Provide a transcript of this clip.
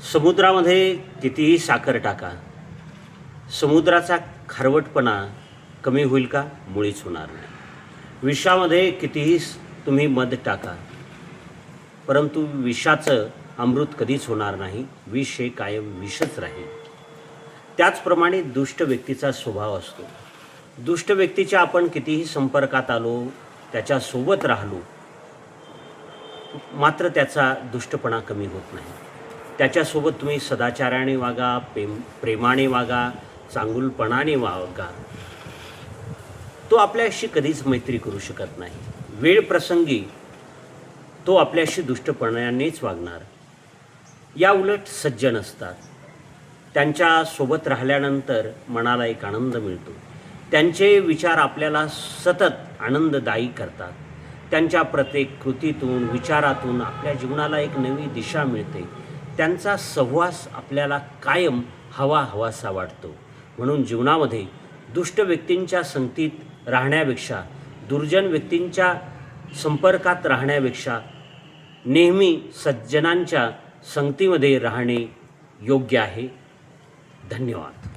समुद्रामध्ये कितीही साखर टाका, समुद्राचा खारवटपणा कमी होईल का? मुळीच होणार नाही. विषामध्ये कितीही तुम्ही मध टाका, परंतु विषाचं अमृत कधीच होणार नाही. विष हे कायम विषच राहील. त्याचप्रमाणे दुष्ट व्यक्तीचा स्वभाव असतो. दुष्ट व्यक्तीच्या आपण कितीही संपर्कात आलो, त्याच्यासोबत राहिलो, मात्र त्याचा दुष्टपणा कमी होत नाही. त्याच्यासोबत तुम्ही सदाचाराने वागा, प्रेमाने वागा, चांगुलपणाने वागा, तो आपल्याशी कधीच मैत्री करू शकत नाही. वेळ प्रसंगी तो आपल्याशी दुष्टपणानेच वागणार. या उलट सज्जन असतात. त्यांच्यासोबत राहिल्यानंतर मनाला एक आनंद मिळतो. त्यांचे विचार आपल्याला सतत आनंददायी करतात. त्यांच्या प्रत्येक कृतीतून, विचारातून आपल्या जीवनाला एक नवी दिशा मिळते. त्यांचा सहवास आपल्याला कायम हवासा वाटतो. म्हणून जीवनामध्ये दुष्ट व्यक्तींच्या संगतीत राहण्यापेक्षा, दुर्जन व्यक्तींच्या संपर्कात राहण्यापेक्षा नेहमी सज्जनांच्या संगतीमध्ये राहणे योग्य आहे. धन्यवाद.